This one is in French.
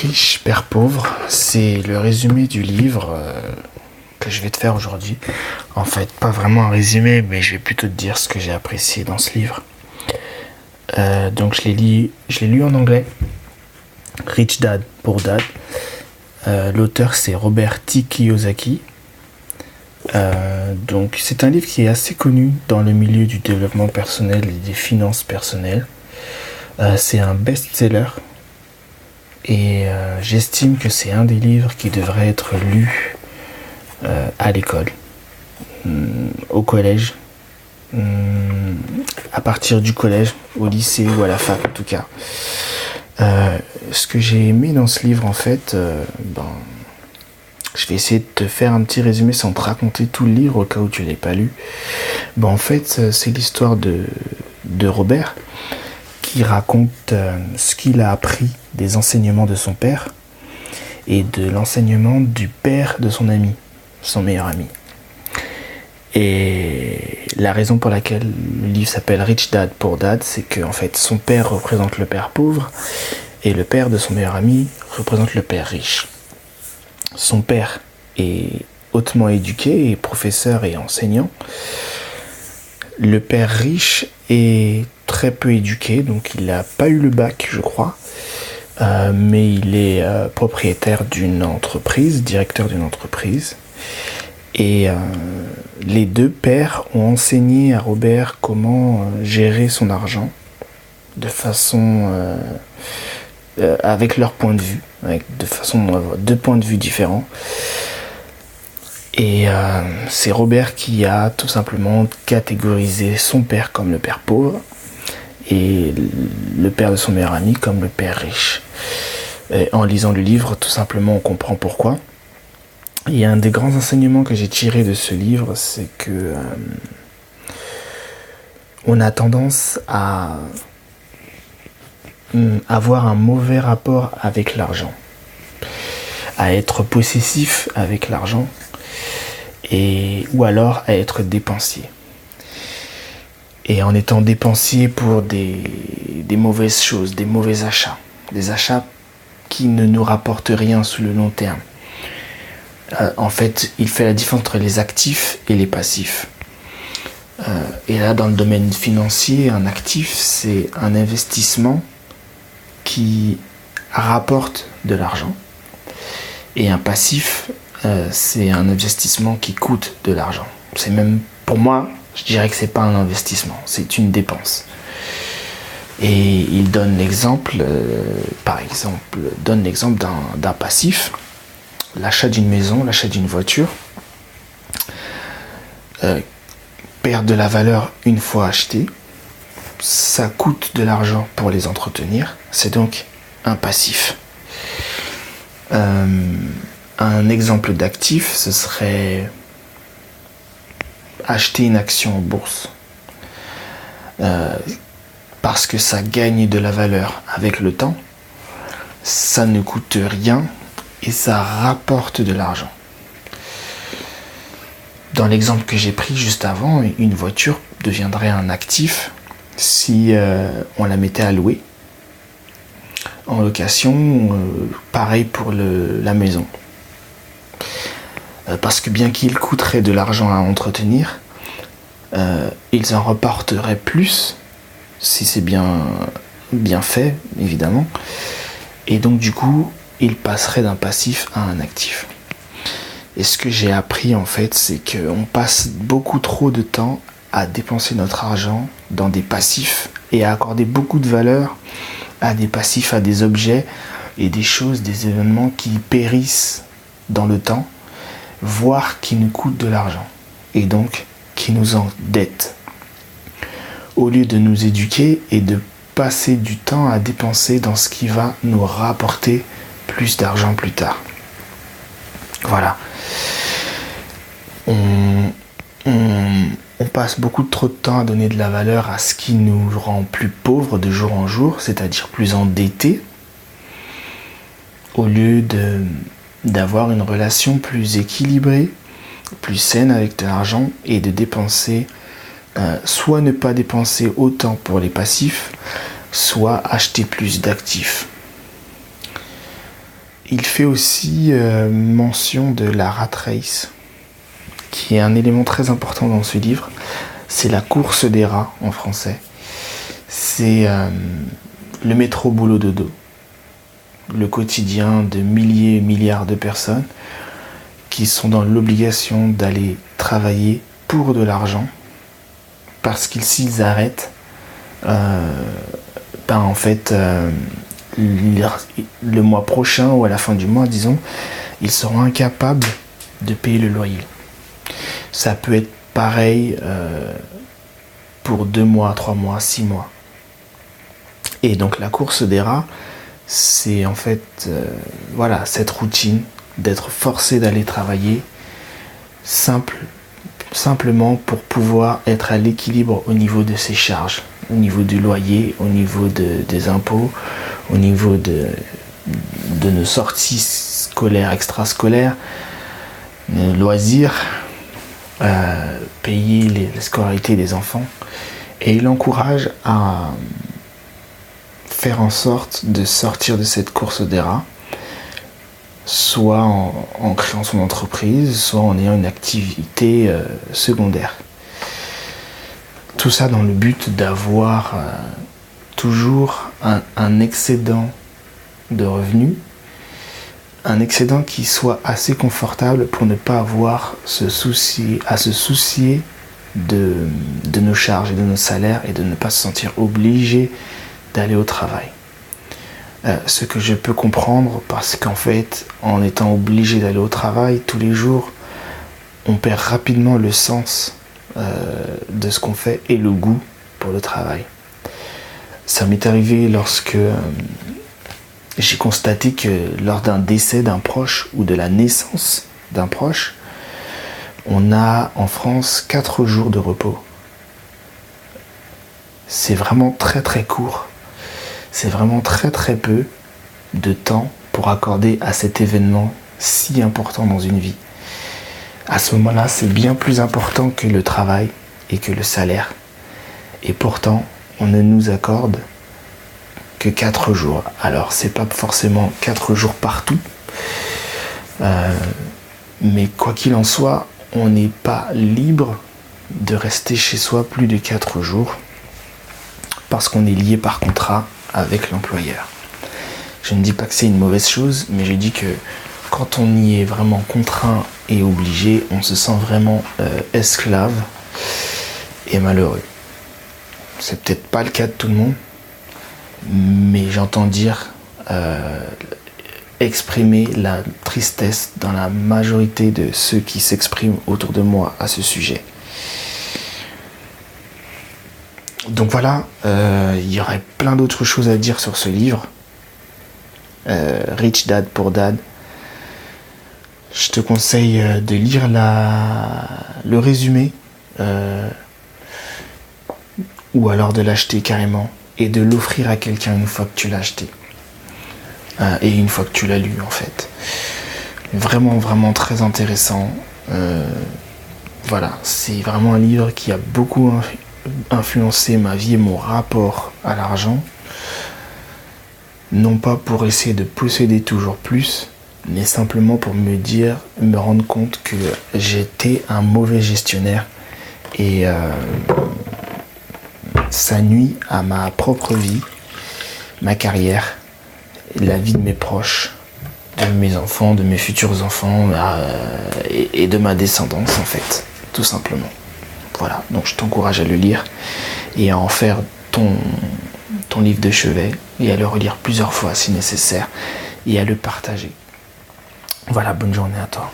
riche, père pauvre, c'est le résumé du livre que je vais te faire aujourd'hui. En fait, pas vraiment un résumé, mais je vais plutôt te dire ce que j'ai apprécié dans ce livre. Donc je l'ai lu en anglais. Rich Dad, Poor Dad. L'auteur c'est Robert T. Kiyosaki. Donc c'est un livre qui est assez connu dans le milieu du développement personnel et des finances personnelles. C'est un best-seller. Et j'estime que c'est un des livres qui devrait être lu à l'école, au collège, à partir du collège, au lycée ou à la fac en tout cas. Ce que j'ai aimé dans ce livre en fait, je vais essayer de te faire un petit résumé sans te raconter tout le livre au cas où tu ne l'aies pas lu. En fait, c'est l'histoire de Robert qui raconte ce qu'il a appris des enseignements de son père et de l'enseignement du père de son ami, son meilleur ami. Et la raison pour laquelle le livre s'appelle Rich Dad, Poor Dad, c'est que en fait, son père représente le père pauvre et le père de son meilleur ami représente le père riche. Son père est hautement éduqué, est professeur et enseignant. Le père riche est très peu éduqué, donc il n'a pas eu le bac, je crois, mais il est propriétaire d'une entreprise, directeur d'une entreprise. Et les deux pères ont enseigné à Robert comment gérer son argent de façon avec leur point de vue, deux points de vue différents. Et c'est Robert qui a tout simplement catégorisé son père comme le père pauvre et le père de son meilleur ami comme le père riche. Et en lisant le livre, tout simplement, on comprend pourquoi. Et un des grands enseignements que j'ai tiré de ce livre, c'est que on a tendance à avoir un mauvais rapport avec l'argent, à être possessif avec l'argent, ou alors à être dépensier. Et en étant dépensier pour des mauvaises choses, des mauvais achats, des achats qui ne nous rapportent rien sur le long terme. En fait, il fait la différence entre les actifs et les passifs. Et là, dans le domaine financier, un actif, c'est un investissement qui rapporte de l'argent. Et un passif, c'est un investissement qui coûte de l'argent. C'est même, pour moi, je dirais que c'est pas un investissement, c'est une dépense. Et il donne l'exemple, d'un passif, l'achat d'une maison, l'achat d'une voiture, perd de la valeur une fois acheté, ça coûte de l'argent pour les entretenir, c'est donc un passif. Un exemple d'actif, ce serait acheter une action en bourse. Parce que ça gagne de la valeur avec le temps, ça ne coûte rien et ça rapporte de l'argent. Dans l'exemple que j'ai pris juste avant, une voiture deviendrait un actif si on la mettait à louer. En location, pareil pour la maison. Parce que bien qu'il coûterait de l'argent à entretenir, ils en rapporteraient plus si c'est bien fait, évidemment. Et donc du coup, ils passeraient d'un passif à un actif. Et ce que j'ai appris en fait, c'est qu'on passe beaucoup trop de temps à dépenser notre argent dans des passifs et à accorder beaucoup de valeur à des passifs, à des objets et des choses, des événements qui périssent dans le temps, voire qui nous coûtent de l'argent et donc qui nous endettent. Au lieu de nous éduquer et de passer du temps à dépenser dans ce qui va nous rapporter plus d'argent plus tard. Voilà. On passe beaucoup trop de temps à donner de la valeur à ce qui nous rend plus pauvres de jour en jour, c'est-à-dire plus endettés, au lieu d'avoir une relation plus équilibrée, plus saine avec de l'argent et de dépenser, soit ne pas dépenser autant pour les passifs, soit acheter plus d'actifs. il fait aussi mention de la rat race, qui est un élément très important dans ce livre. C'est la course des rats en français. C'est le métro boulot dodo, le quotidien de milliers, milliards de personnes qui sont dans l'obligation d'aller travailler pour de l'argent, parce qu'ils s'ils arrêtent, en fait, le mois prochain ou à la fin du mois, disons, ils seront incapables de payer le loyer. Ça peut être pareil pour 2 mois, 3 mois, 6 mois. Et donc la course des rats, c'est en fait cette routine d'être forcé d'aller travailler simplement pour pouvoir être à l'équilibre au niveau de ses charges, au niveau du loyer, au niveau des impôts, au niveau de nos sorties scolaires, extrascolaires, nos loisirs, payer la scolarité des enfants. Et il encourage à faire en sorte de sortir de cette course des rats, soit en créant son entreprise, soit en ayant une activité secondaire. Tout ça dans le but d'avoir toujours un excédent de revenus, un excédent qui soit assez confortable pour ne pas avoir à se soucier de nos charges et de nos salaires, et de ne pas se sentir obligé d'aller au travail. Ce que je peux comprendre, parce qu'en fait, en étant obligé d'aller au travail tous les jours, on perd rapidement le sens de ce qu'on fait et le goût pour le travail. Ça m'est arrivé lorsque j'ai constaté que lors d'un décès d'un proche ou de la naissance d'un proche, on a en France 4 jours de repos. C'est vraiment très très court. C'est vraiment très très peu de temps pour accorder à cet événement si important dans une vie. À ce moment-là, c'est bien plus important que le travail et que le salaire. Et pourtant, on ne nous accorde que 4 jours. Alors, c'est pas forcément 4 jours partout. Mais quoi qu'il en soit, on n'est pas libre de rester chez soi plus de 4 jours parce qu'on est lié par contrat avec l'employeur. Je ne dis pas que c'est une mauvaise chose, mais je dis que quand on y est vraiment contraint et obligé, on se sent vraiment esclave et malheureux. C'est peut-être pas le cas de tout le monde, mais j'entends dire exprimer la tristesse dans la majorité de ceux qui s'expriment autour de moi à ce sujet. Donc voilà, il y aurait plein d'autres choses à dire sur ce livre. Rich Dad Poor Dad. Je te conseille de lire le résumé, ou alors de l'acheter carrément et de l'offrir à quelqu'un une fois que tu l'as acheté. Et une fois que tu l'as lu en fait. Vraiment, vraiment très intéressant. Voilà, c'est vraiment un livre qui a beaucoup influencé ma vie et mon rapport à l'argent. Non pas pour essayer de posséder toujours plus, mais simplement pour me rendre compte que j'étais un mauvais gestionnaire et ça nuit à ma propre vie, ma carrière, la vie de mes proches, de mes enfants, de mes futurs enfants et de ma descendance en fait, tout simplement. Voilà, donc je t'encourage à le lire et à en faire ton livre de chevet et à le relire plusieurs fois si nécessaire et à le partager. Voilà, bonne journée à toi.